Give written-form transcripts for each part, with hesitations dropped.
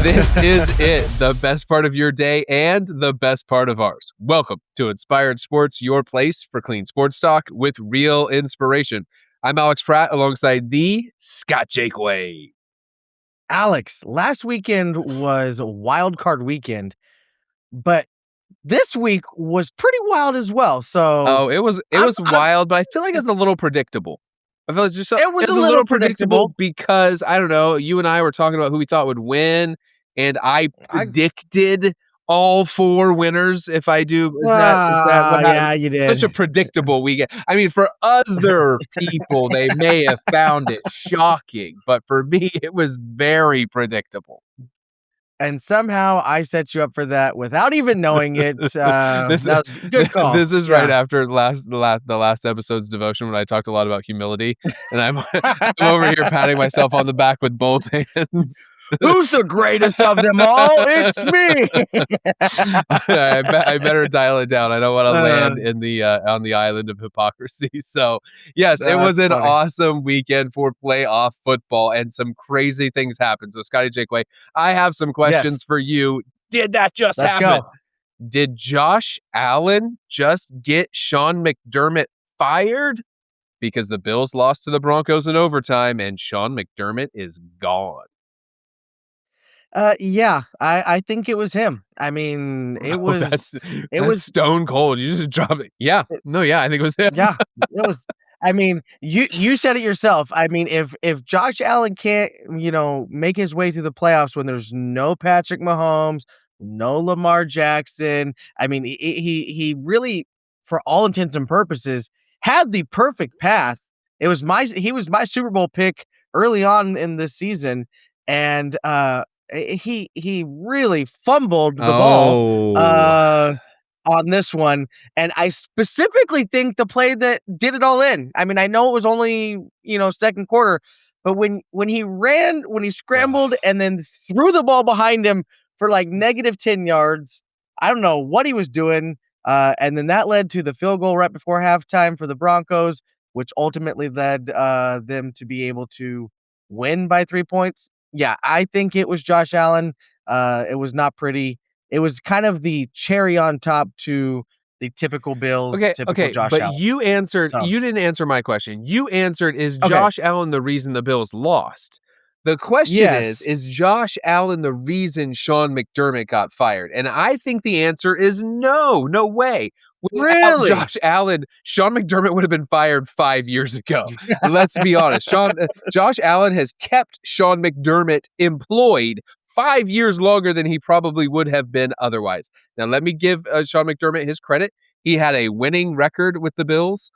This is it, the best part of your day and the best part of ours. Welcome to Inspired Sports, your place for clean sports talk with real inspiration. I'm Alex Pratt alongside the Scott Jakeway. Alex, last weekend was a wild card weekend, but this week was pretty wild as well. So Oh, it was I'm wild, but I feel like it's a little predictable. I feel it's just it was it's a a little little predictable predictable. because I don't know. You and I were talking about who we thought would win, and I I predicted all four winners. If I do, is that what happened? yeah, you Such a did. predictable weekend. I mean, for other people, they may have found it shocking, but for me, it was very predictable. And somehow I set you up for that without even knowing it. This That was a good call. this is right Yeah. after the last episode's devotion when I talked a lot about humility, and I'm I'm over here patting myself on the back with both hands. Who's the greatest of them all? It's me. I better dial it down. I don't want to Uh, land in the on the island of hypocrisy. So yes, it was that's an funny. awesome weekend for playoff football, and some crazy things happened. So Scotty Jakeway, I have some questions Yes, for you. Did that just let's happen? go. Did Josh Allen just get Sean McDermott fired? Because the Bills lost to the Broncos in overtime and Sean McDermott is gone. Yeah, I think it was him. I mean, it Oh, was it that's was stone cold. You just drop it. Yeah. No, yeah, I think it was him. yeah, it was. I mean, you said it yourself. I mean, if Josh Allen can't, make his way through the playoffs when there's no Patrick Mahomes, no Lamar Jackson, I mean, he really, for all intents and purposes, had the perfect path. He was my Super Bowl pick early on in this season, and he really fumbled the ball. Oh. Uh on this one, and I specifically think the play that did it all in. I mean, I know it was only, second quarter, but when he Ugh. scrambled and then threw the ball behind him for like negative 10 yards, I don't know what he was doing. And then that led to the field goal right before halftime for the Broncos, which ultimately led them to be able to win by 3 points. Yeah, I think it was Josh Allen. It was not pretty. It was kind of the cherry on top to the typical Bills, typical Okay, Josh but Allen. So, you didn't answer my question. You answered, is okay. Josh Allen the reason the Bills lost? The question Yes. is Josh Allen the reason Sean McDermott got fired? And I think the answer is no, no way. Without Really? Josh Allen, Sean McDermott would have been fired 5 years ago. Let's be honest. Josh Allen has kept Sean McDermott employed 5 years longer than he probably would have been otherwise. Now, let me give Sean McDermott his credit. He had a winning record with the Bills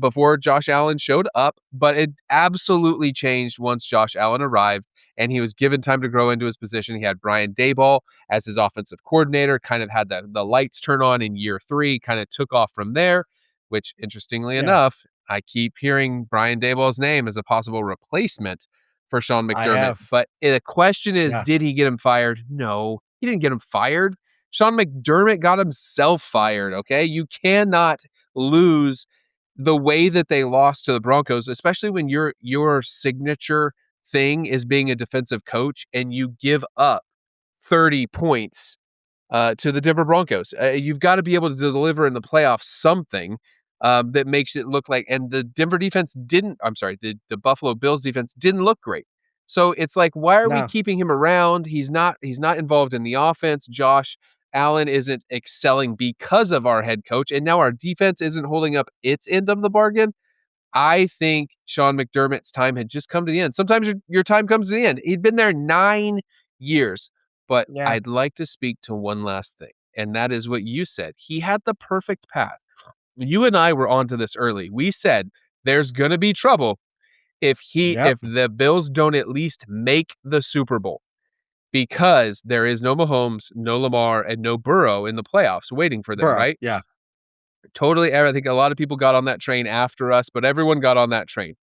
before Josh Allen showed up, but it absolutely changed once Josh Allen arrived and he was given time to grow into his position. He had Brian Daboll as his offensive coordinator, kind of had the lights turn on in year 3, kind of took off from there, which interestingly Yeah, enough, I keep hearing Brian Daboll's name as a possible replacement for Sean I McDermott. have. But the question is, Yeah. did he get him fired? No, he didn't get him fired. Sean McDermott got himself fired, okay? You cannot lose the way that they lost to the Broncos, especially when your signature thing is being a defensive coach and you give up 30 points to the Denver Broncos. You've got to be able to deliver in the playoffs something that makes it look like, and the Denver defense didn't, I'm sorry, the Buffalo Bills defense didn't look great. So it's like, why are we No. keeping him around? He's not involved in the offense. Josh Allen isn't excelling because of our head coach, and now our defense isn't holding up its end of the bargain. I think Sean McDermott's time had just come to the end. Sometimes your time comes to the end. He'd been there 9 years. But Yeah. I'd like to speak to one last thing, and that is what you said. He had the perfect path. You and I were onto this early. We said there's going to be trouble Yep. if the Bills don't at least make the Super Bowl because there is no Mahomes, no Lamar, and no Burrow in the playoffs waiting for them, Burrow. right? Yeah. Totally. I think a lot of people got on that train after us, but everyone got on that train.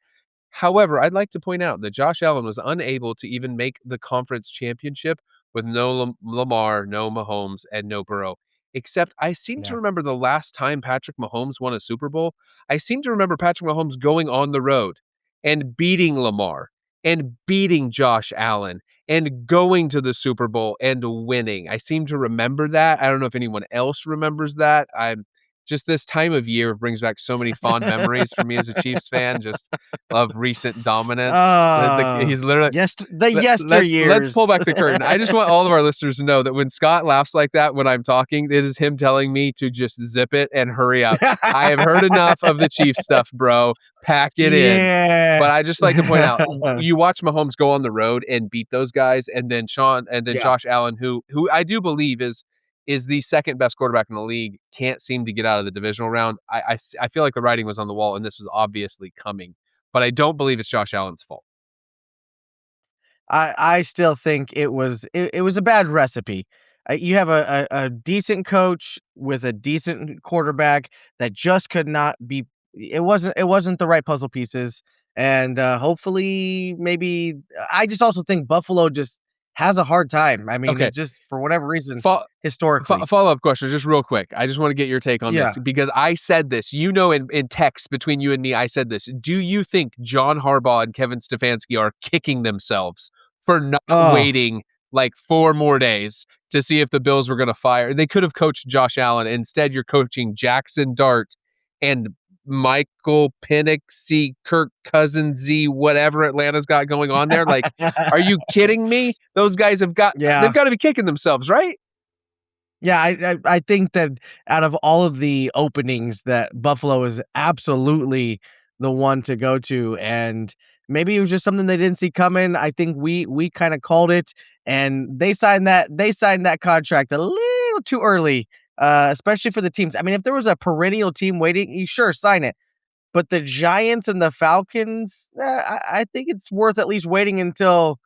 However, I'd like to point out that Josh Allen was unable to even make the conference championship with no Lamar, no Mahomes, and no Burrow. Except I seem to Yeah. remember the last time Patrick Mahomes won a Super Bowl, I seem to remember Patrick Mahomes going on the road and beating Lamar and beating Josh Allen and going to the Super Bowl and winning. I seem to remember that. I don't know if anyone else remembers that. I'm just this time of year brings back so many fond memories for me as a Chiefs fan, just of recent dominance. He's literally The let's pull yesteryears. back the curtain. I just want all of our listeners to know that when Scott laughs like that when I'm talking, it is him telling me to just zip it and hurry up. I have heard enough of the Chiefs stuff, bro. Pack it in. Yeah. But I just like to point out, you watch Mahomes go on the road and beat those guys, and then Yeah. Josh Allen, who I do believe is the second best quarterback in the league, can't seem to get out of the divisional round. I feel like the writing was on the wall, and this was obviously coming. But I don't believe it's Josh Allen's fault. I still think it was a bad recipe. You have a decent coach with a decent quarterback that just could not be. It wasn't the right puzzle pieces, and hopefully maybe I just also think Buffalo just has a hard time. I mean, Okay. it just for whatever reason Fo- historically. Follow-up question, just real quick. I just want to get your take on Yeah. this because I said this, in text between you and me, I said this. Do you think John Harbaugh and Kevin Stefanski are kicking themselves for not Oh. waiting like 4 more days to see if the Bills were going to fire? They could have coached Josh Allen. Instead, you're coaching Jackson Dart and Michael Penix, Kirk Cousinsy, whatever Atlanta's got going on there. Like, are you kidding me? Those guys they've got Yeah. to be kicking themselves, right? Yeah, I think that out of all of the openings that Buffalo is absolutely the one to go to, and maybe it was just something they didn't see coming. I think we kind of called it, and they signed that contract a little too early, especially for the teams. I mean, if there was a perennial team waiting, you sure sign it. But the Giants and the Falcons, I think it's worth at least waiting until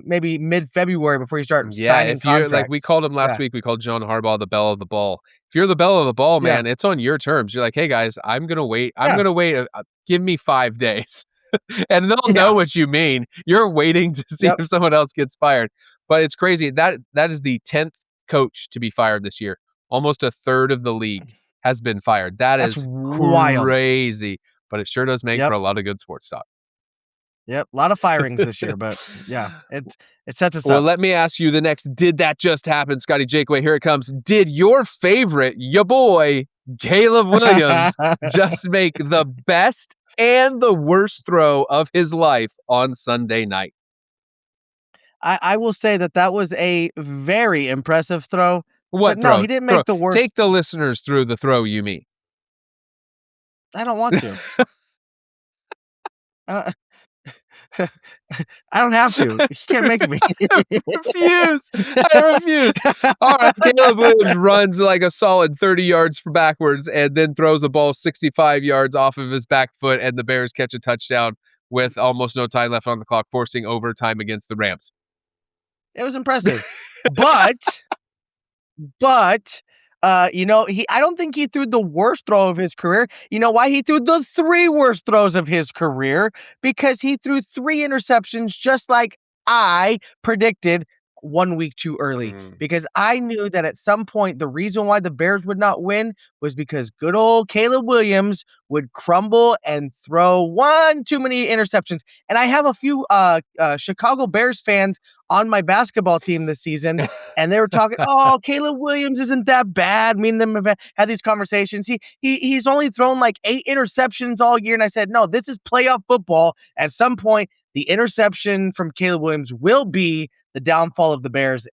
maybe mid-February before you start Yeah, signing if you're like we contracts. called him last Yeah, week, we called John Harbaugh the belle of the ball. If you're the belle of the ball, yeah, man, it's on your terms. You're like, hey guys, I'm gonna wait. I'm yeah, gonna wait. Give me 5 days, and they'll know yeah. what you mean. You're waiting to see Yep. if someone else gets fired. But it's crazy that is the 10th coach to be fired this year. Almost a third of the league has been fired. That That's is wild. crazy. But it sure does make for Yep, a lot of good sports talk. yep. A lot of firings this year, but yeah, it sets us Well, up. let me ask you the next. Did that just happen, Scotty Jakeway? Here it comes. Did your favorite, your boy, Caleb Williams, just make the best and the worst throw of his life on Sunday night? I will say that was a very impressive throw, but What no, throw? he didn't Throw. make the worst. Take the listeners through the throw you mean. I don't want to. Uh, I don't have to. You can't make me. Refuse. I refuse. All right, Caleb Williams runs like a solid 30 yards for backwards and then throws a ball 65 yards off of his back foot, and the Bears catch a touchdown with almost no time left on the clock, forcing overtime against the Rams. It was impressive. But, I don't think he threw the worst throw of his career. You know why? He threw the 3 worst throws of his career because he threw 3 interceptions just like I predicted 1 week too early, Mm. because I knew that at some point the reason why the Bears would not win was because good old Caleb Williams would crumble and throw one too many interceptions. And I have a few Chicago Bears fans on my basketball team this season, and they were talking, "Oh, Caleb Williams isn't that bad." Me and them have had these conversations. He's only thrown like 8 interceptions all year, and I said, "No, this is playoff football. At some point, the interception from Caleb Williams will be the downfall of the Bears."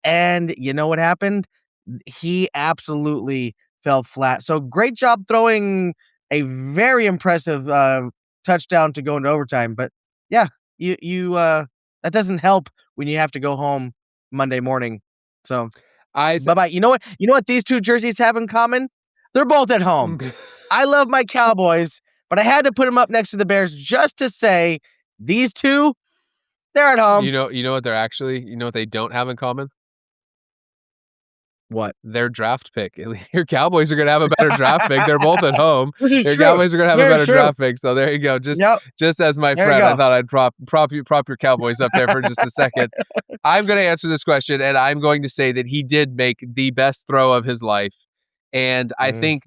And you know what happened? He absolutely fell flat. So great job throwing a very impressive touchdown to go into overtime. But yeah, you that doesn't help when you have to go home Monday morning. So I th- bye bye. You know what? You know what these two jerseys have in common? They're both at home. I love my Cowboys, but I had to put them up next to the Bears just to say these two, they're at home. you know what they're actually, you know what they don't have in common? What? Their draft pick. Your Cowboys are going to have a better draft pick. They're both at home. This is Your true. Cowboys are going to have a Very better true. draft pick. So there you go. Yep. Just as my There you friend, I go. thought I'd prop your Cowboys up there for just a second. I'm going to answer this question, and I'm going to say that he did make the best throw of his life. And I Mhm. think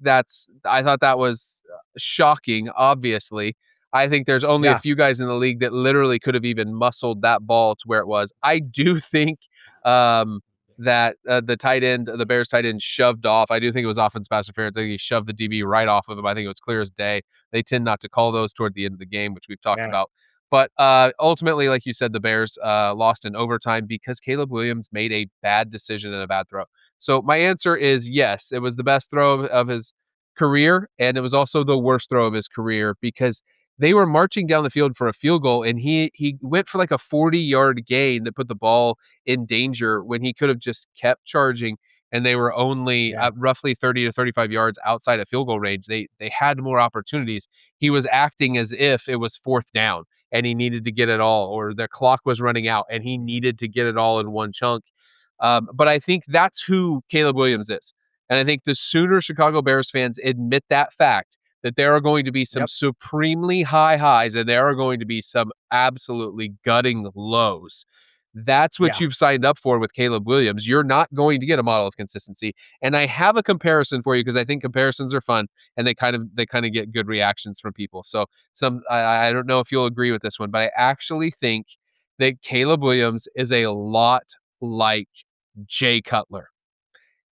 I thought that was shocking, obviously. I think there's only a Yeah, few guys in the league that literally could have even muscled that ball to where it was. I do think um, that the tight end, the Bears tight end, shoved off. I do think it was offensive pass interference. I think he shoved the DB right off of him. I think it was clear as day. They tend not to call those toward the end of the game, which we've talked yeah. about. But ultimately, like you said, the Bears lost in overtime because Caleb Williams made a bad decision and a bad throw. So my answer is yes. It was the best throw of his career, and it was also the worst throw of his career because they were marching down the field for a field goal, and he went for like a 40-yard gain that put the ball in danger when he could have just kept charging. And they were only Yeah. roughly 30 to 35 yards outside of field goal range. They had more opportunities. He was acting as if it was fourth down and he needed to get it all, or the clock was running out and he needed to get it all in one chunk. But I think that's who Caleb Williams is. And I think the sooner Chicago Bears fans admit that fact, that there are going to be some Yep. supremely high highs and there are going to be some absolutely gutting lows. That's what Yeah. you've signed up for with Caleb Williams. You're not going to get a model of consistency. And I have a comparison for you because I think comparisons are fun and they kind of get good reactions from people. So I don't know if you'll agree with this one, but I actually think that Caleb Williams is a lot like Jay Cutler,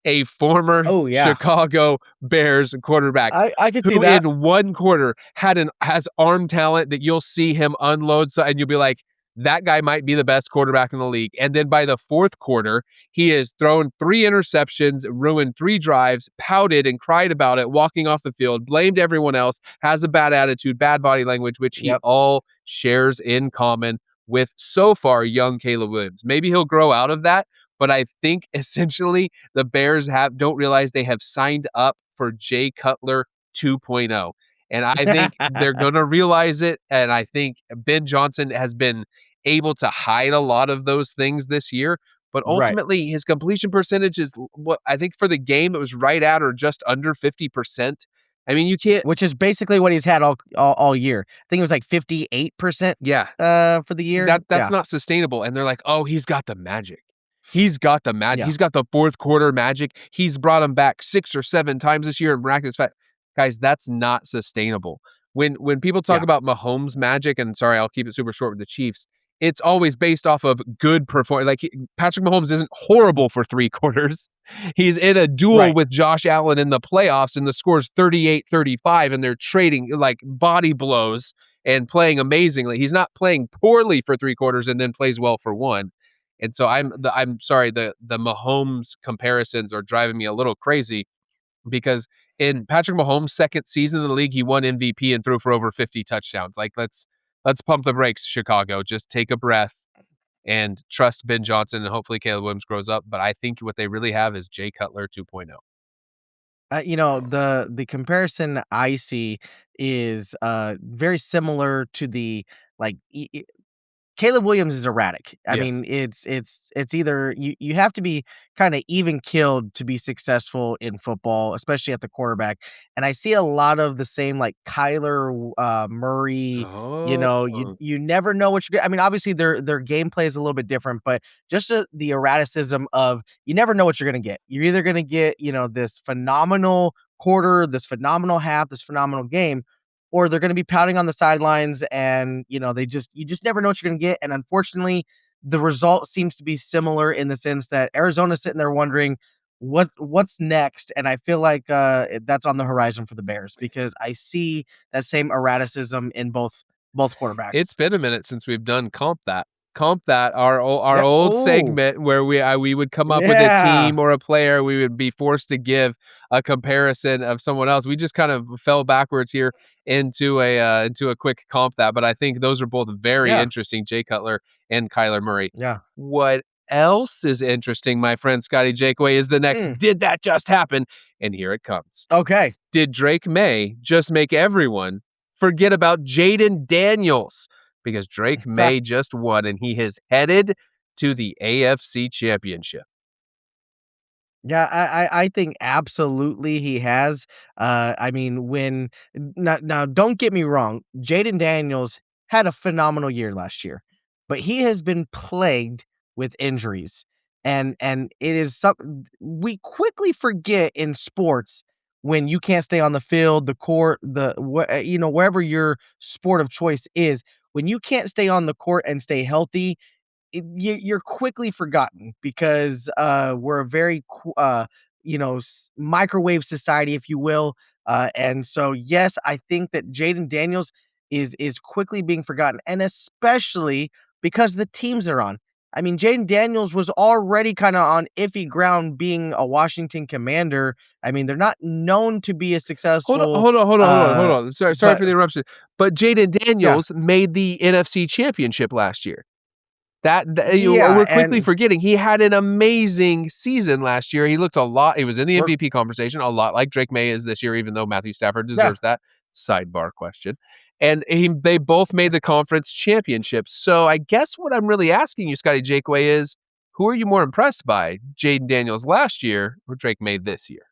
a former Oh, yeah. Chicago Bears quarterback I could see who that. in one quarter has arm talent that you'll see him unload and you'll be like, that guy might be the best quarterback in the league. And then by the fourth quarter, he has thrown 3 interceptions, ruined 3 drives, pouted and cried about it, walking off the field, blamed everyone else, has a bad attitude, bad body language, which he Yep. all shares in common with so far young Caleb Williams. Maybe he'll grow out of that, but I think essentially the Bears don't realize they have signed up for Jay Cutler 2.0. And I think they're going to realize it. And I think Ben Johnson has been able to hide a lot of those things this year. But Right. ultimately, his completion percentage is what I think for the game, it was right at or just under 50%. I mean, you can't, Which is basically what he's had all year. I think it was like 58%, yeah, for the year. that's Yeah. not sustainable. And they're like, oh, he's got the magic. He's got the magic. Yeah. He's got the fourth quarter magic. He's brought him back 6 or 7 times this year in miraculous fact. Guys, that's not sustainable. When people talk Yeah. about Mahomes magic, and sorry, I'll keep it super short with the Chiefs, it's always based off of good performance. Like Patrick Mahomes isn't horrible for 3 quarters. He's in a duel Right. with Josh Allen in the playoffs, and the score's 38-35, and they're trading like body blows and playing amazingly. He's not playing poorly for 3 quarters and then plays well for 1. And so I'm sorry, the Mahomes comparisons are driving me a little crazy because in Patrick Mahomes' second season in the league, he won MVP and threw for over 50 touchdowns. Like let's pump the brakes, Chicago. Just take a breath and trust Ben Johnson and hopefully Caleb Williams grows up. But I think what they really have is Jay Cutler 2.0. The comparison I see is very similar to the like Caleb Williams is erratic. I Yes. mean, it's either you have to be kinda even killed to be successful in football, especially at the quarterback, and I see a lot of the same, like, Kyler Murray, Oh, you never know what you're I mean, obviously, their gameplay is a little bit different, but just the erraticism of you never know what you're gonna get. You're either gonna get, this phenomenal quarter, this phenomenal half, this phenomenal game, or they're gonna be pouting on the sidelines and, you just never know what you're gonna get, and unfortunately, the result seems to be similar in the sense that Arizona's sitting there wondering what's next, and I feel like, that's on the horizon for the Bears because I see that same erraticism in both it's quarterbacks. been a minute since we've done comp that. Comp that our Yeah. old Oh, segment where we would come up with a yeah. team or a player, we would be forced to give a comparison of someone else. We just kind of fell backwards here into a quick comp that, but I think those are both very Yeah. interesting, Jay Cutler and Kyler Murray. Yeah. What else is interesting, my friend Scotty Jakeway, is the next Mm. did that just happen? And here it comes. Okay. Did Drake May just make everyone forget about Jayden Daniels? Because Drake May just won and he is headed to the AFC Championship. Yeah, I think absolutely he has. I mean, when now don't get me wrong, Jayden Daniels had a phenomenal year last year, but he has been plagued with injuries. And it is something we quickly forget in sports when you can't stay on the field, the court, wherever your sport of choice is, when you can't stay on the court and stay healthy, you're quickly forgotten because we're a very microwave society, if you will. And so yes, I think that Jayden Daniels is quickly being forgotten, and especially because the teams are on. I mean, Jayden Daniels was already kind of on iffy ground being a Washington Commander. I mean, they're not known to be a Hold on, successful, hold on, hold on, hold on, hold uh, on. Sorry but for the interruption. But Jayden yeah, Daniels made the NFC Championship last year. yeah, We're quickly and forgetting he had an amazing season last year. He looked a lot. He was in the we're MVP conversation a lot like Drake May is this year, even though Matthew Stafford yeah. deserves that. Sidebar question. And they both made the conference championship. So I guess what I'm really asking you, Scotty Jakeway, is who are you more impressed by, Jayden Daniels last year or Drake May this year?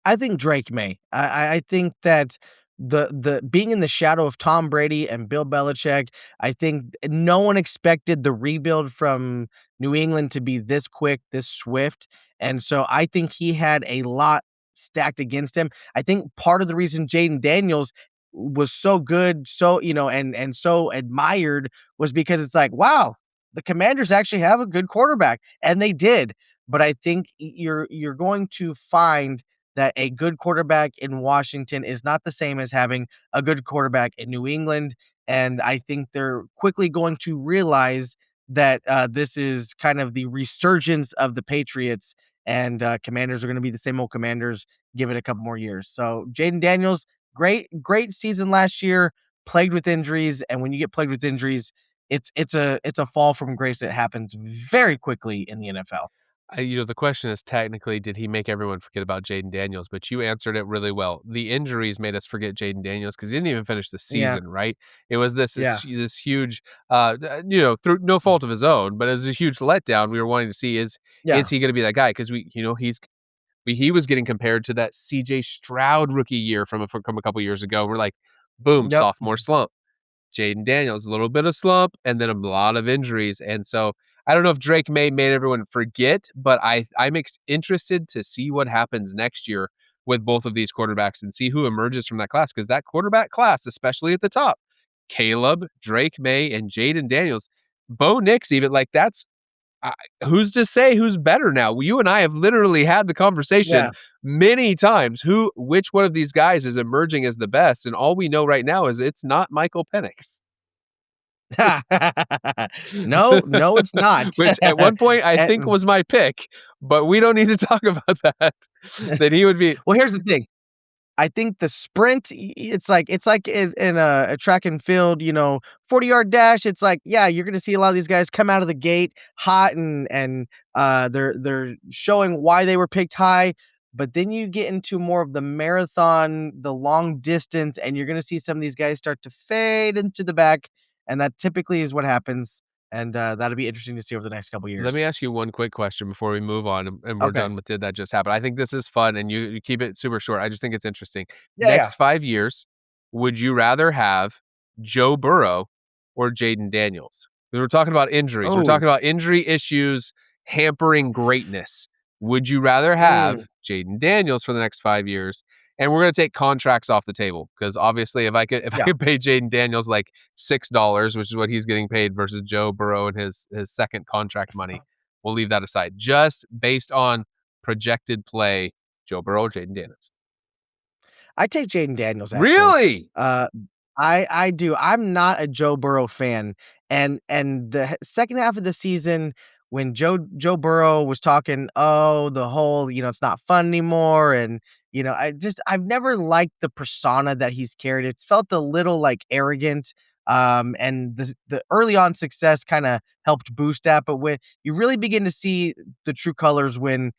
I think Drake may. I think that the being in the shadow of Tom Brady and Bill Belichick, I think no one expected the rebuild from New England to be this quick, this swift, and so I think he had a lot stacked against him. I think part of the reason Jayden Daniels was so good, so and so admired was because it's like, wow, the Commanders actually have a good quarterback, and they did. But I think you're going to find that a good quarterback in Washington is not the same as having a good quarterback in New England. And I think they're quickly going to realize that this is kind of the resurgence of the Patriots, and Commanders are going to be the same old Commanders. Give it a couple more years. So Jayden Daniels, great season last year, plagued with injuries, and when you get plagued with injuries, it's a fall from grace that happens very quickly in the NFL. The question is technically, did he make everyone forget about Jayden Daniels? But you answered it really well. The injuries made us forget Jayden Daniels because he didn't even finish the Yeah, season, right? It was yeah, this huge, through no fault of his own, but it was a huge letdown. We were wanting to see is yeah. he going to be that guy? Because he was getting compared to that C.J. Stroud rookie year from a couple years ago. We're like, boom, Yep. sophomore slump. Jayden Daniels, a little bit of slump and then a lot of injuries. And so I don't know if Drake May made everyone forget, but I'm interested to see what happens next year with both of these quarterbacks and see who emerges from that class. Because that quarterback class, especially at the top, Caleb, Drake May, and Jayden Daniels, Bo Nix, even like I, who's to say who's better now? You and I have literally had the conversation Yeah. many times. Which one of these guys is emerging as the best? And all we know right now is it's not Michael Penix. No, no, it's not. Which at one point I think And was my pick, but we don't need to talk about that. That he would be. well, here's the thing. I think the sprint, it's like in a track and field, 40-yard dash. It's like, yeah, you're gonna see a lot of these guys come out of the gate hot and they're showing why they were picked high. But then you get into more of the marathon, the long distance, and you're gonna see some of these guys start to fade into the back, and that typically is what happens. And that'll be interesting to see over the next couple Let me years. ask you one quick question before we move on and we're Okay. done with did that just happen. I think this is fun and you keep it super short. I just think it's interesting. Yeah, yeah. Next 5 years, would you rather have Joe Burrow or Jaden Daniels? 'Cause we're talking about injuries. We're Oh. talking about injury issues hampering greatness. Would you rather Mm, have Jaden Daniels for the next 5 years? And we're gonna take contracts off the table because obviously if I yeah. could pay Jaden Daniels like $6, which is what he's getting paid versus Joe Burrow and his second contract money. We'll leave that aside. Just based on projected play, Joe Burrow, Jaden Daniels. I take Jayden Daniels, actually. Really? Uh, I do. I'm not a Joe Burrow fan, and the second half of the season when Joe Burrow was talking, oh, the whole, it's not fun anymore, and I've never liked the persona that he's carried. It's felt a little like arrogant. And the early on success kind of helped boost that, but when you really begin to see the true colors when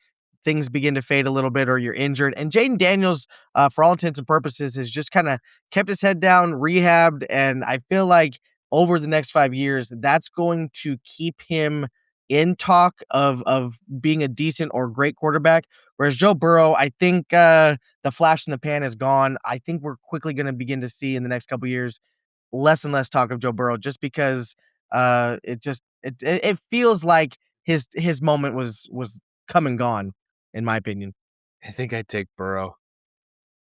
things begin to fade a little bit or you're injured, and Jayden Daniels for all intents and purposes, has just kind of kept his head down, rehabbed, and I feel like over the next 5 years, that's going to keep him in talk of being a decent or great quarterback. Whereas Joe Burrow, I think the flash in the pan is gone. I think we're quickly going to begin to see in the next couple years less and less talk of Joe Burrow, just because it feels like his moment was come and gone, in my opinion. I think I'd take Burrow.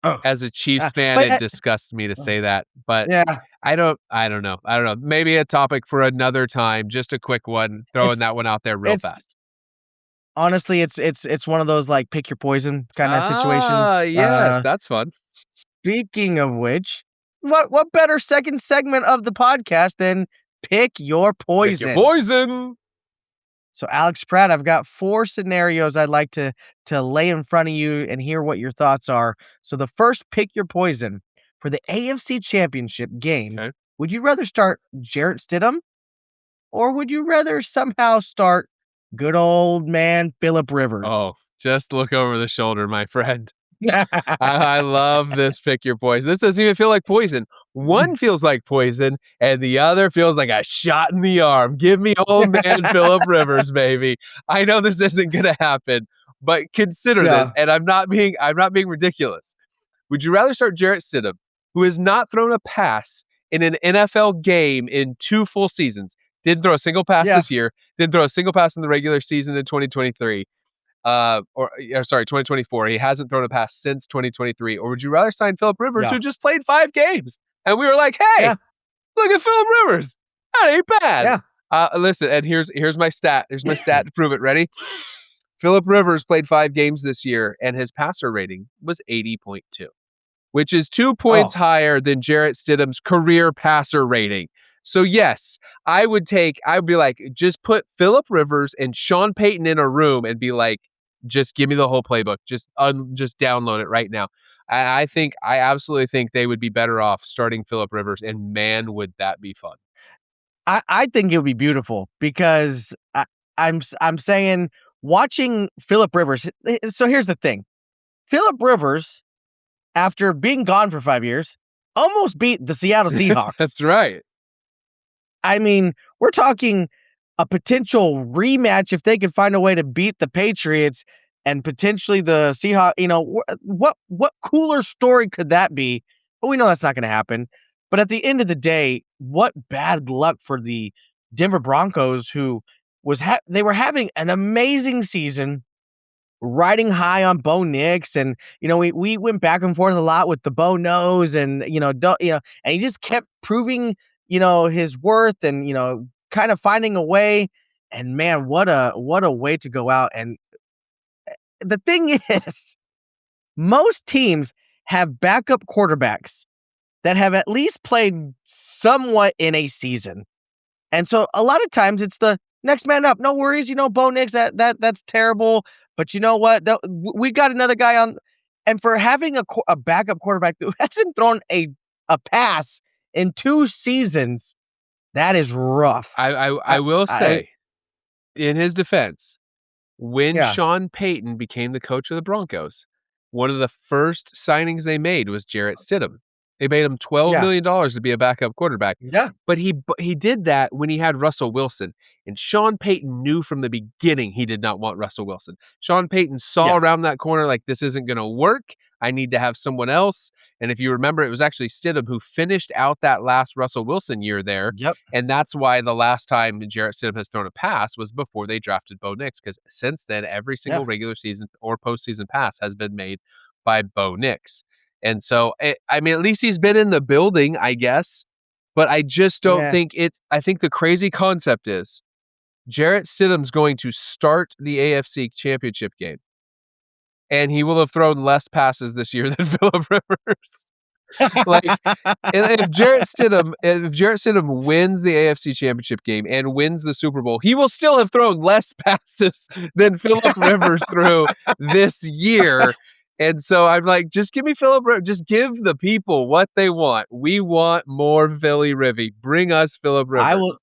Oh, As a Chiefs fan, but it disgusts me to say that, but yeah, I don't know. Maybe a topic for another time, just a quick one, throwing it's that one out there real it's fast. honestly, it's one of those, like, pick your poison kinda Ah, situations. yes, that's fun. Speaking of which, what better second segment of the podcast than pick your Pick your poison? poison. So, Alex Pratt, I've got 4 scenarios I'd like to lay in front of you and hear what your thoughts are. So, the first pick your poison for the AFC Championship game, Okay. would you rather start Jarrett Stidham or would you rather somehow start good old man Philip Rivers? Oh, just look over the shoulder, my friend. I love this pick your poison. This doesn't even feel like poison. One feels like poison, and the other feels like a shot in the arm. Give me old man Philip Rivers, baby. I know this isn't gonna happen, but consider this, Yeah, and I'm not being ridiculous. Would you rather start Jarrett Stidham, who has not thrown a pass in an NFL game in 2 full seasons? Didn't throw a single pass yeah, this year. Didn't throw a single pass in the regular season in 2023 or sorry, 2024. He hasn't thrown a pass since 2023. Or would you rather sign Philip Rivers, yeah, who just played 5 games? And we were like, hey, yeah, look at Philip Rivers. That ain't bad. yeah. Listen, and here's my stat. Here's my stat to prove it. Ready? Philip Rivers played 5 games this year, and his passer rating was 80.2, which is 2 points Oh, higher than Jarrett Stidham's career passer rating. So yes, I would be like, just put Philip Rivers and Sean Payton in a room and be like, just give me the whole playbook. Just download it right now. I absolutely think they would be better off starting Philip Rivers, and man, would that be fun. I think it would be beautiful because I'm saying watching Philip Rivers. So here's the thing: Philip Rivers, after being gone for 5 years, almost beat the Seattle Seahawks. That's right. I mean, we're talking a potential rematch if they could find a way to beat the Patriots and potentially the Seahawks. What cooler story could that be? But we know that's not going to happen. But at the end of the day, what bad luck for the Denver Broncos, who they were having an amazing season, riding high on Bo Nix, and we went back and forth a lot with the Bo nose, and and he just kept proving his worth, and kind of finding a way. And man, what a way to go out. And the thing is, most teams have backup quarterbacks that have at least played somewhat in a season. And so a lot of times it's the next man up. No worries, Bo Nix, that's terrible. But you know what? We got another guy on. And for having a backup quarterback who hasn't thrown a pass in 2 seasons, that is rough. I I, will I say, in his defense, when yeah, Sean Payton became the coach of the Broncos, one of the first signings they made was Jarrett Stidham. They paid him $12 yeah, million to be a backup quarterback. yeah, But he did that when he had Russell Wilson. And Sean Payton knew from the beginning he did not want Russell Wilson. Sean Payton saw yeah, around that corner like, this isn't going to work. I need to have someone else. And if you remember, it was actually Stidham who finished out that last Russell Wilson year there. yep, And that's why the last time Jarrett Stidham has thrown a pass was before they drafted Bo Nix. Because since then, every yeah, single regular season or postseason pass has been made by Bo Nix. And so, I mean, at least he's been in the building, I guess. But I just don't yeah. think I think the crazy concept is Jarrett Stidham's going to start the AFC Championship game, and he will have thrown less passes this year than Philip Rivers. Like, if Jarrett Stidham wins the AFC Championship game and wins the Super Bowl, he will still have thrown less passes than Philip Rivers threw this year. And so I'm like, just give me Philip Rivers. Just give the people what they want. We want more Philly Rivy. Bring us Philip I will. Rivers.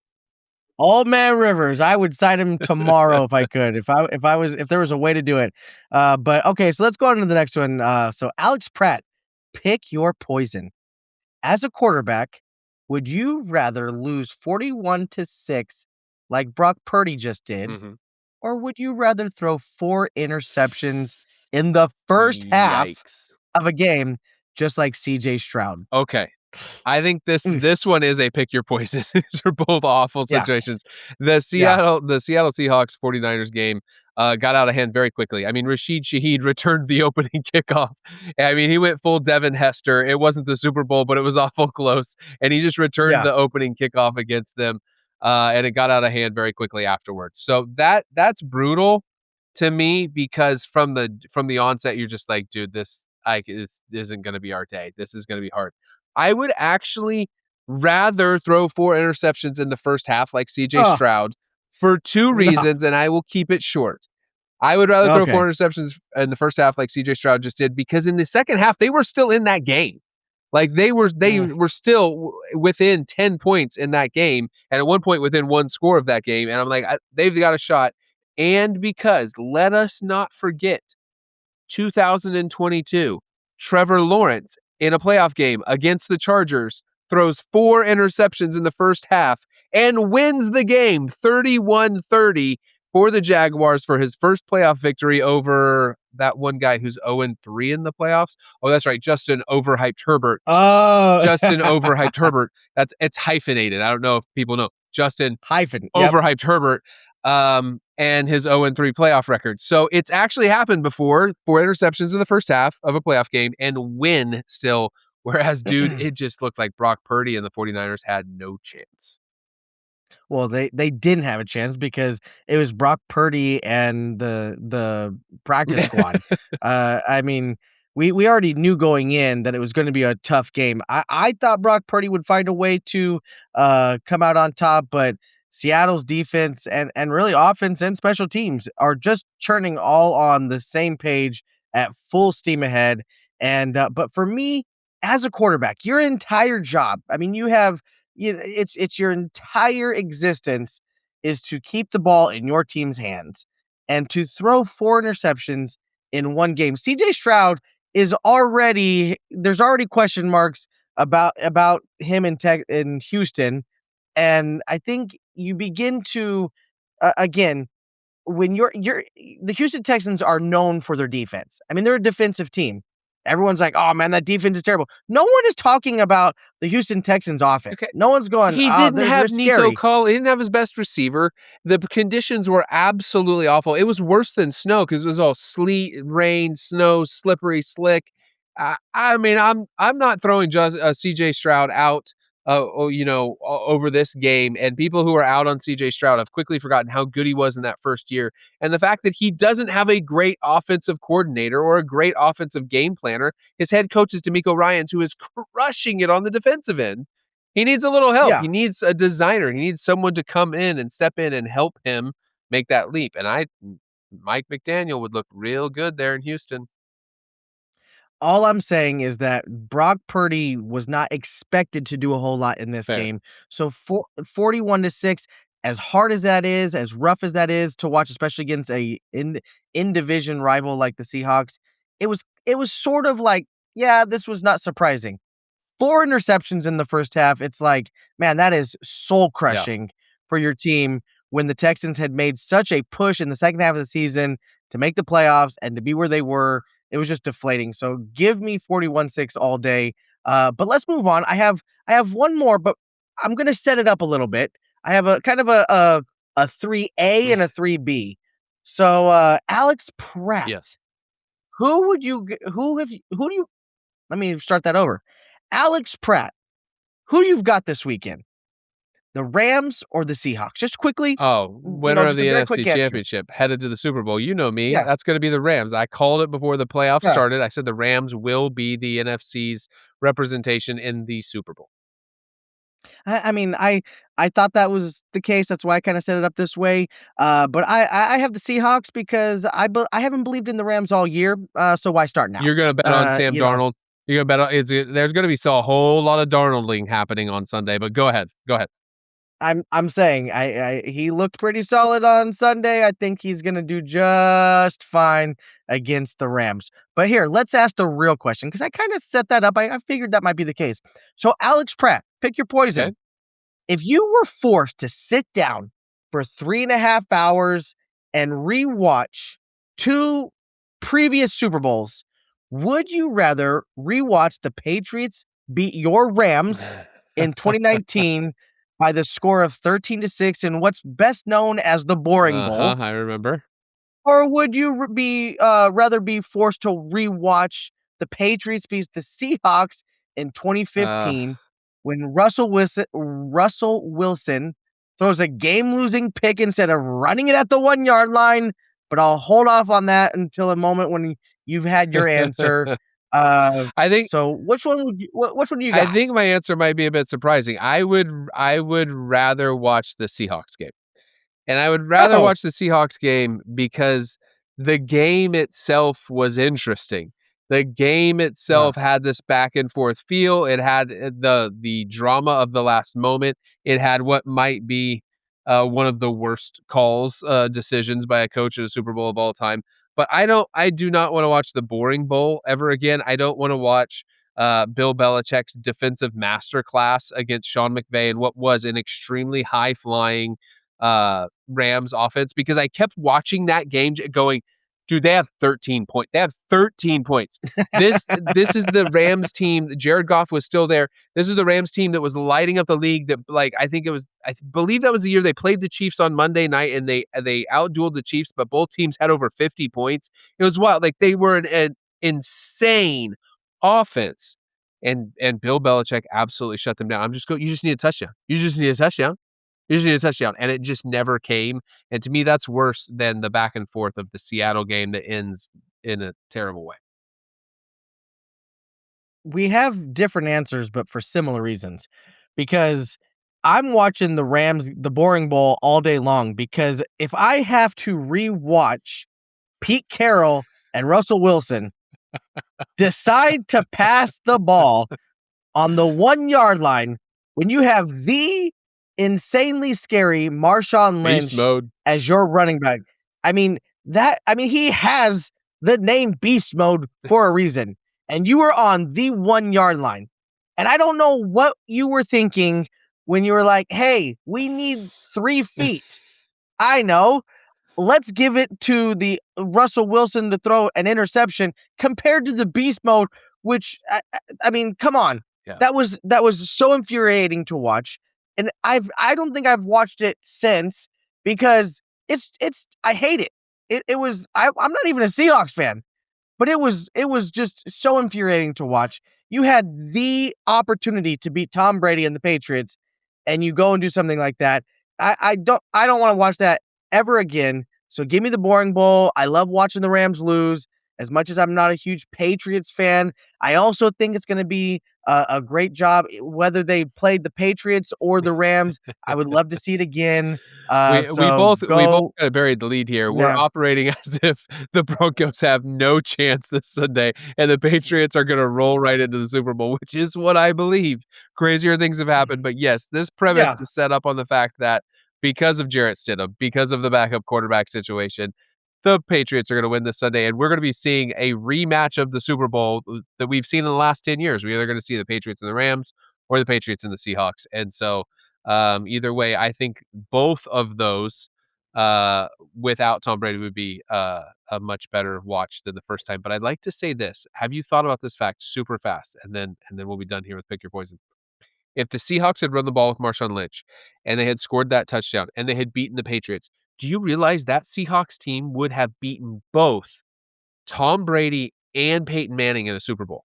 Old man Rivers, I would sign him tomorrow if I could. If there was a way to do it. But okay, so let's go on to the next one. So Alex Pratt, pick your poison. As a quarterback, would you rather lose 41-6 like Brock Purdy just did, Mhm. or would you rather throw 4 interceptions in the first half Yikes. of a game just like CJ Stroud? Okay. I think this one is a pick your poison. These are both awful Yeah, situations. The yeah. Seattle Seahawks 49ers game got out of hand very quickly. I mean, Rashid Shaheed returned the opening kickoff. I mean, he went full Devin Hester. It wasn't the Super Bowl, but it was awful close. And he just returned Yeah. the opening kickoff against them. And it got out of hand very quickly afterwards. So that's brutal to me because from the onset, you're just like, dude, this isn't going to be our day. This is going to be hard. I would actually rather throw 4 interceptions in the first half like CJ Oh, Stroud for 2 no. reasons, and I will keep it short. I would rather throw 4 Okay. interceptions in the first half like CJ Stroud just did because in the second half they were still in that game. Like they Mm. were still within 10 points in that game and at one point within 1 score of that game and I'm like they've got a shot and because let us not forget 2022, Trevor Lawrence in a playoff game against the Chargers throws 4 interceptions in the first half and wins the game 31-30 for the Jaguars for his first playoff victory over that one guy who's 0-3 in the playoffs. Oh, that's right, Justin overhyped Herbert. Oh, Justin overhyped Herbert. It's hyphenated. I don't know if people know. Justin hyphen. Yep. overhyped Herbert and his 0-3 playoff record. So it's actually happened before, 4 interceptions in the first half of a playoff game and win still. Whereas, dude, it just looked like Brock Purdy and the 49ers had no chance. Well, they didn't have a chance because it was Brock Purdy and the practice squad. I mean, we already knew going in that it was going to be a tough game. I thought Brock Purdy would find a way to come out on top, but Seattle's defense and really offense and special teams are just churning all on the same page at full steam ahead. And but for me, as a quarterback, your entire job, I mean, it's your entire existence is to keep the ball in your team's hands and to throw 4 interceptions in one game. CJ Stroud there's already question marks about him in Houston, and I think you begin to again when you're the Houston Texans are known for their defense. I mean, they're a defensive team. Everyone's like, "Oh man, that defense is terrible." No one is talking about the Houston Texans Okay. offense. No one's going, He "Oh, didn't they're have Nico scary." Call. He didn't have his best receiver. The conditions were absolutely awful. It was worse than snow because it was all sleet, rain, snow, slippery, slick. I mean, I'm not throwing just CJ Stroud out. Over this game, and people who are out on CJ Stroud have quickly forgotten how good he was in that first year, and the fact that he doesn't have a great offensive coordinator or a great offensive game planner. His head coach is D'Amico Ryans, who is crushing it on the defensive end. He needs a little help. Yeah. He needs a designer. He needs someone to come in and step in and help him make that leap. And Mike McDaniel would look real good there in Houston. All I'm saying is that Brock Purdy was not expected to do a whole lot in this Fair. game. So 41-6, as hard as that is, as rough as that is to watch, especially against a in division rival like the Seahawks, it was sort of like, yeah, this was not surprising. 4 interceptions in the first half. It's like, man, that is soul Yeah. crushing for your team when the Texans had made such a push in the second half of the season to make the playoffs and to be where they were. It was just deflating. So give me 41-6 all day. But let's move on. I have one more, but I'm gonna set it up a little bit. I have a kind of a 3A and a 3B. So Alex Pratt, Yes. who do you let me start that over. Alex Pratt, who you've got this weekend? The Rams or the Seahawks? Just quickly, Oh, winner of just a the very quick NFC answer. Championship, headed to the Super Bowl. You know me. Yeah, That's going to be the Rams. I called it before the playoffs yeah. started. I said the Rams will be the NFC's representation in the Super Bowl. I mean, I thought that was the case. That's why I kind of set it up this way. But I have the Seahawks because I haven't believed in the Rams all year. So why start now? You're going to bet on Sam You know, Darnold. You're going to bet on there's going to be a whole lot of Darnolding happening on Sunday, but go ahead. Go ahead. I'm saying he looked pretty solid on Sunday. I think he's gonna do just fine against the Rams. But here, let's ask the real question because I kind of set that up. I figured that might be the case. So Alex Pratt, pick your Okay. poison. If you were forced to sit down for 3.5 hours and rewatch 2 previous Super Bowls, would you rather rewatch the Patriots beat your Rams in 2019 by the score of 13-6 in what's best known as the Boring Bowl? I remember. Or would you rather be forced to rewatch the Patriots beat the Seahawks in Uh, 2015 when Russell Wilson throws a game-losing pick instead of running it at the 1-yard line? But I'll hold off on that until a moment when you've had your answer. I think So which one do you I got? think my answer might be a bit surprising. I would rather watch the Seahawks game. And I would rather Oh, watch the Seahawks game because the game itself was interesting. The game uh, itself had this back and forth feel. It had the drama of the last moment. It had what might be one of the worst decisions by a coach at a Super Bowl of all time. But I do not want to watch the boring bowl ever again. I don't want to watch Bill Belichick's defensive masterclass against Sean McVay and what was an extremely high flying Rams offense, because I kept watching that game going, dude, they have 13 points. They have 13 points. This is the Rams team. Jared Goff was still there. This is the Rams team that was lighting up the league. That, like, I believe that was the year they played the Chiefs on Monday night and they outdueled the Chiefs, but both teams had over 50 points. It was wild. Like, they were an insane offense. And Bill Belichick absolutely shut them down. You just need a touchdown. You just need a touchdown. You just need a touchdown, and it just never came. And to me, that's worse than the back and forth of the Seattle game that ends in a terrible way. we have different answers, but for similar reasons. Because I'm watching the Boring Bowl all day long. Because if I have to rewatch Pete Carroll and Russell Wilson decide to pass the ball on the 1-yard line when you have the insanely scary Marshawn Beast Lynch mode. as your running back. He has the name Beast Mode for a reason. And you were on the 1-yard line. And I don't know what you were thinking when you were like, "Hey, we need 3 feet." I know, let's give it to the Russell Wilson to throw an interception compared to the beast mode, which I mean, come on. Yeah. That was so infuriating to watch. And I don't think I've watched it since because it's I hate it. I'm not even a Seahawks fan, but it was just so infuriating to watch. You had the opportunity to beat Tom Brady and the Patriots, and you go and do something like that. I don't want to watch that ever again. So give me the boring bowl. I love watching the Rams lose. As much as I'm not a huge Patriots fan, I also think it's going to be a great job whether they played the Patriots or the Rams. I would love to see it again. We So both go, kinda buried the lead here. We're yeah. operating as if the Broncos have no chance this Sunday, and the Patriots are gonna roll right into the Super Bowl, which is what I believe. Crazier things have happened, but yes, this premise Yeah. is set up on the fact that because of Jarrett Stidham, because of the backup quarterback situation, the Patriots are gonna win this Sunday, and we're gonna be seeing a rematch of the Super Bowl that we've seen in the last 10 years. We're either gonna see the Patriots and the Rams or the Patriots and the Seahawks, and so, either way, I think both of those, uh, without Tom Brady would be, a much better watch than the first time. But I'd like to say this. Have you thought about this fact super fast? And then we'll be done here with Pick Your Poison. If the Seahawks had run the ball with Marshawn Lynch and they had scored that touchdown and they had beaten the Patriots, do you realize that Seahawks team would have beaten both Tom Brady and Peyton Manning in a Super Bowl?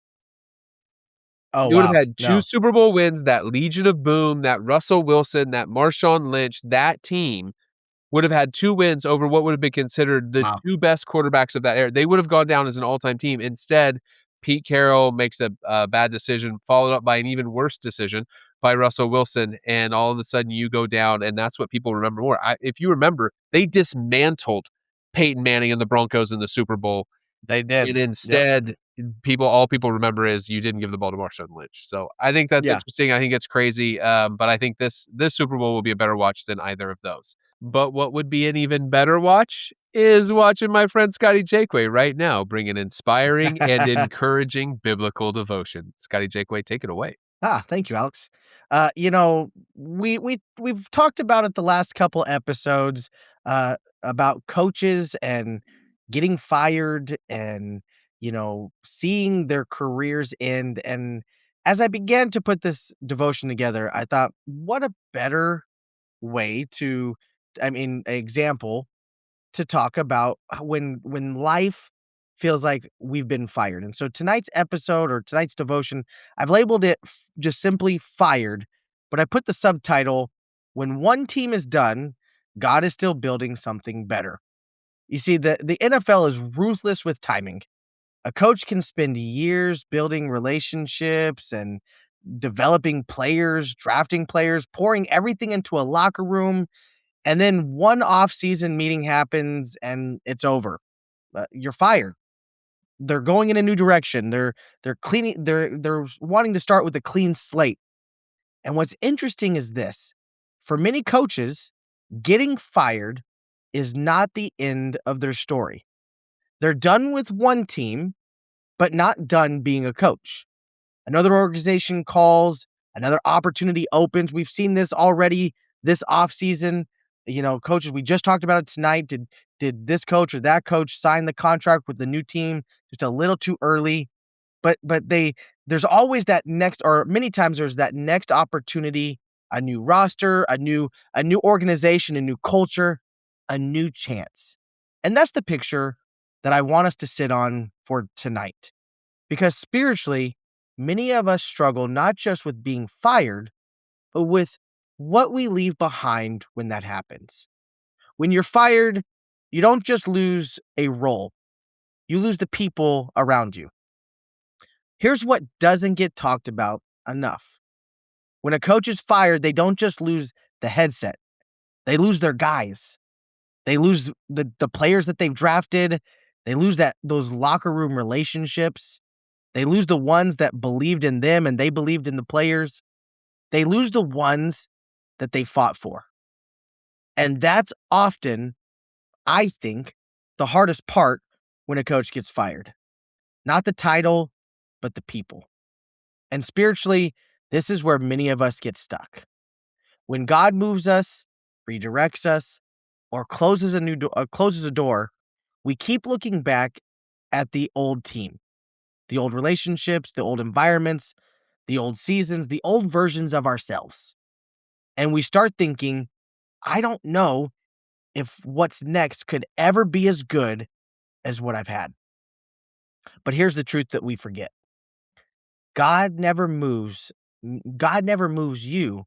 Oh They would have wow. had 2 No. Super Bowl wins, that Legion of Boom, that Russell Wilson, that Marshawn Lynch, that team would have had 2 wins over what would have been considered the Wow. 2 best quarterbacks of that era. They would have gone down as an all-time team. Instead, Pete Carroll makes a bad decision, followed up by an even worse decision by Russell Wilson, and all of a sudden you go down, and that's what people remember more. If you remember, they dismantled Peyton Manning and the Broncos in the Super Bowl, They did. and Yep. instead, all people remember is you didn't give the ball to Marshawn Lynch. So I think that's Yeah. interesting. I think it's crazy, but I think this Super Bowl will be a better watch than either of those. But what would be an even better watch is watching my friend Scotty Jakeway right now, bringing inspiring and encouraging biblical devotion. Scotty Jakeway, take it away. Thank you, Alex. We've talked about it the last couple episodes uh, about coaches and getting fired and seeing their careers end. And As I began to put this devotion together, I thought, what a better way to, example to talk about when life feels like we've been fired. And so tonight's episode or tonight's devotion, I've labeled it just simply fired, but I put the subtitle, when one team is done, God is still building something better. You see, the NFL is ruthless with timing. A coach can spend years building relationships and developing players, drafting players, pouring everything into a locker room, and then one off-season meeting happens and it's over. You're fired. They're going in a new direction. They're cleaning. They're wanting to start with a clean slate. And what's interesting is this: for many coaches, getting fired is not the end of their story. They're done with one team, but not done being a coach. Another organization calls, another opportunity opens. We've seen this already this offseason. Coaches, we just talked about it tonight. Did this coach or that coach sign the contract with the new team just a little too early? But there's always that next, or many times there's that next opportunity, a new roster, a new organization, a new culture, a new chance. And that's the picture that I want us to sit on for tonight. Because spiritually, many of us struggle not just with being fired, but with what we leave behind when that happens. When you're fired, you don't just lose a role, you lose the people around you. Here's what doesn't get talked about enough. When a coach is fired, they don't just lose the headset, they lose their guys. They lose the players that they've drafted. They lose those locker room relationships. They lose the ones that believed in them and they believed in the players. They lose the ones that they fought for. And that's often, I think, the hardest part when a coach gets fired. Not the title, but the people. And spiritually, this is where many of us get stuck. When God moves us, redirects us, or closes a door, we keep looking back at the old team, the old relationships, the old environments, the old seasons, the old versions of ourselves. And we start thinking, I don't know if what's next could ever be as good as what I've had. But here's the truth that we forget. God never moves God never moves you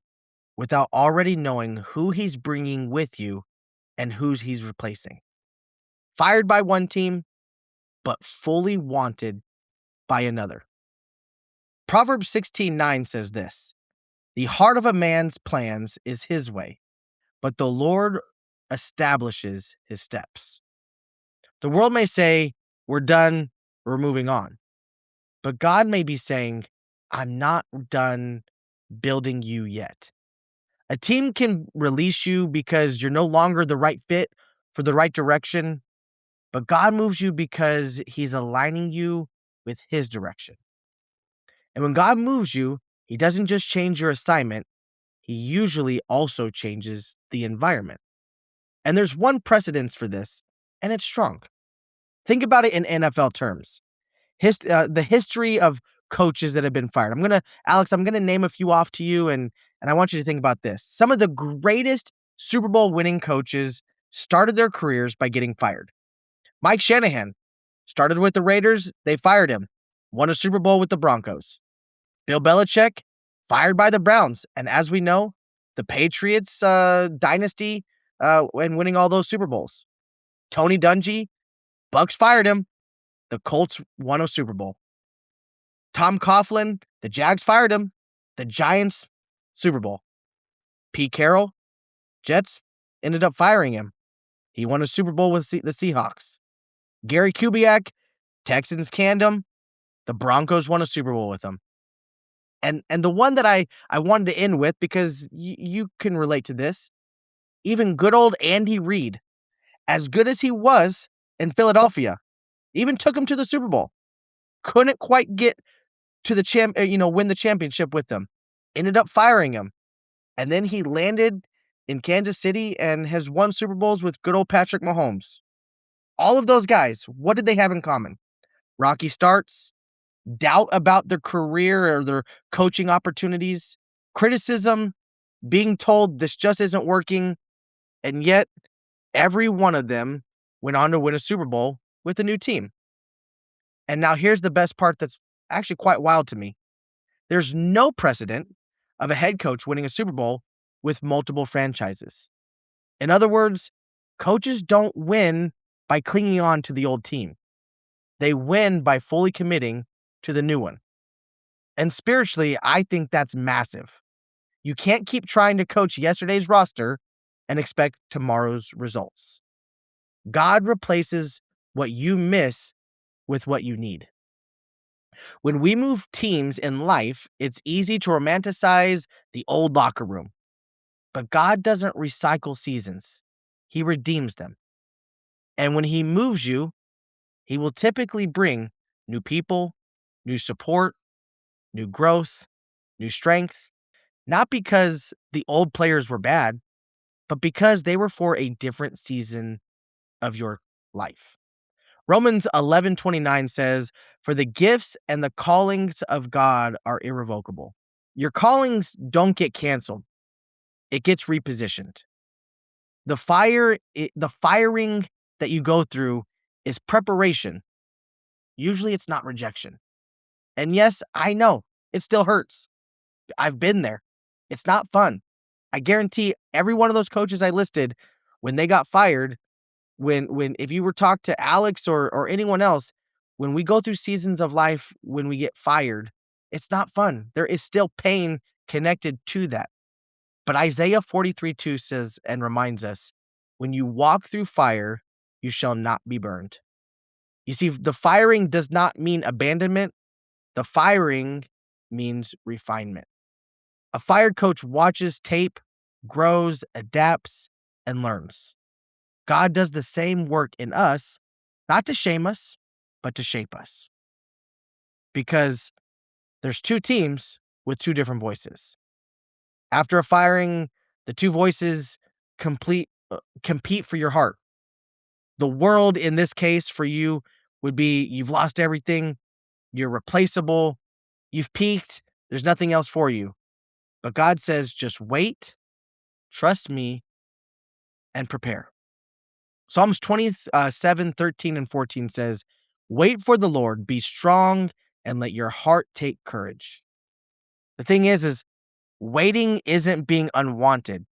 without already knowing who he's bringing with you and who he's replacing. Fired by one team, but fully wanted by another. Proverbs 16:9 says this: "The heart of a man's plans is his way, but the Lord establishes his steps." The world may say, "We're done, we're moving on." But God may be saying, "I'm not done building you yet." A team can release you because you're no longer the right fit for the right direction, but God moves you because he's aligning you with his direction. And when God moves you, he doesn't just change your assignment, he usually also changes the environment. And there's one precedence for this, and it's strong. Think about it in NFL terms. The history of coaches that have been fired. Alex, I'm gonna name a few off to you, and I want you to think about this. Some of the greatest Super Bowl winning coaches started their careers by getting fired. Mike Shanahan started with the Raiders, they fired him, won a Super Bowl with the Broncos. Bill Belichick, fired by the Browns, and as we know, the Patriots dynasty and winning all those Super Bowls. Tony Dungy, Bucks fired him, the Colts won a Super Bowl. Tom Coughlin, the Jags fired him, the Giants, Super Bowl. Pete Carroll, Jets ended up firing him. He won a Super Bowl with the Seahawks. Gary Kubiak, Texans canned him. The Broncos won a Super Bowl with him. And the one that I wanted to end with, because you can relate to this, even good old Andy Reid, as good as he was in Philadelphia, even took him to the Super Bowl. Couldn't quite get to the win the championship with them. Ended up firing him. And then he landed in Kansas City and has won Super Bowls with good old Patrick Mahomes. All of those guys, what did they have in common? Rocky starts, doubt about their career or their coaching opportunities, criticism, being told this just isn't working, and yet every one of them went on to win a Super Bowl with a new team. And now here's the best part that's actually quite wild to me. There's no precedent of a head coach winning a Super Bowl with multiple franchises. In other words, coaches don't win by clinging on to the old team. They win by fully committing to the new one. And spiritually, I think that's massive. You can't keep trying to coach yesterday's roster and expect tomorrow's results. God replaces what you miss with what you need. When we move teams in life, it's easy to romanticize the old locker room. But God doesn't recycle seasons, He redeems them. And when He moves you, He will typically bring new people, new support, new growth, new strength, not because the old players were bad, but because they were for a different season of your life. Romans 11:29 says, "For the gifts and the callings of God are irrevocable." Your callings don't get canceled. It gets repositioned. The firing that you go through is preparation. Usually it's not rejection. And yes, I know, it still hurts. I've been there. It's not fun. I guarantee every one of those coaches I listed, when they got fired, when if you were talk to Alex or anyone else, when we go through seasons of life when we get fired, it's not fun. There is still pain connected to that. But Isaiah 43:2 says and reminds us, when you walk through fire, you shall not be burned. You see, the firing does not mean abandonment. The firing means refinement. A fired coach watches tape, grows, adapts, and learns. God does the same work in us, not to shame us, but to shape us. Because there's two teams with two different voices. After a firing, the two voices compete for your heart. The world in this case for you would be you've lost everything, you're replaceable, you've peaked, there's nothing else for you. But God says just wait, trust me, and prepare. Psalms 27, 13, and 14 says, "Wait for the Lord, be strong, and let your heart take courage." The thing is waiting isn't being unwanted.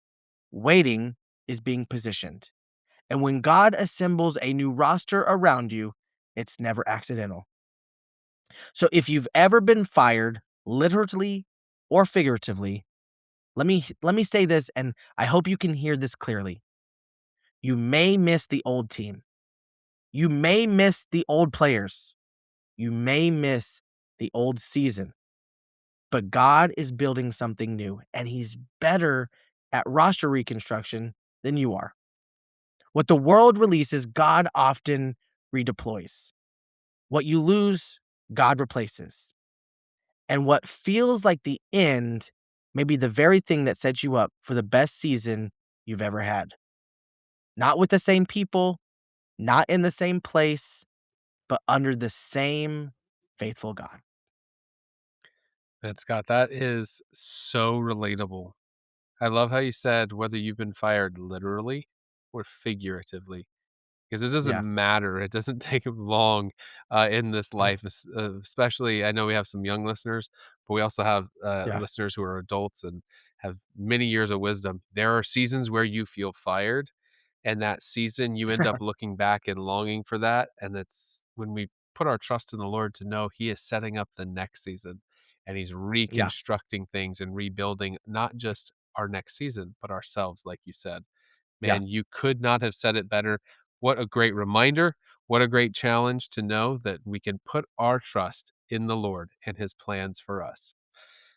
Waiting is being positioned. And when God assembles a new roster around you, it's never accidental. So if you've ever been fired, literally or figuratively, let me say this, and I hope you can hear this clearly. You may miss the old team. You may miss the old players. You may miss the old season. But God is building something new, and He's better at roster reconstruction than you are. What the world releases, God often redeploys. What you lose, God replaces. And what feels like the end may be the very thing that sets you up for the best season you've ever had. Not with the same people, not in the same place, but under the same faithful God. And Scott, that is so relatable. I love how you said whether you've been fired literally or figuratively, because it doesn't Yeah. matter. It doesn't take long in this Mm. life, especially. I know we have some young listeners, but we also have Yeah. listeners who are adults and have many years of wisdom. There are seasons where you feel fired, and that season you end up looking back and longing for that. And that's when we put our trust in the Lord to know He is setting up the next season and He's Yeah. reconstructing things and rebuilding not just our next season, but ourselves, like you said. Yeah. Man, you could not have said it better. What a great reminder. What a great challenge to know that we can put our trust in the Lord and His plans for us.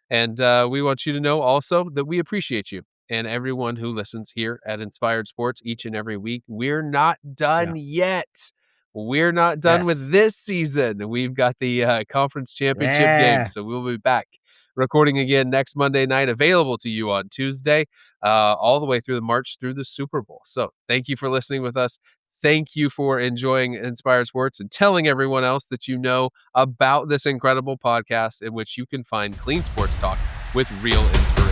And we want you to know also that we appreciate you and everyone who listens here at Inspired Sports each and every week. We're not Yeah. done yet. We're not done with Yes. this season. We've got the conference championship game, Yeah. so we'll be back recording again next Monday night, available to you on Tuesday, all the way through the March through the Super Bowl. So thank you for listening with us. thank you for enjoying Inspire Sports and telling everyone else that you know about this incredible podcast in which you can find clean sports talk with real inspiration.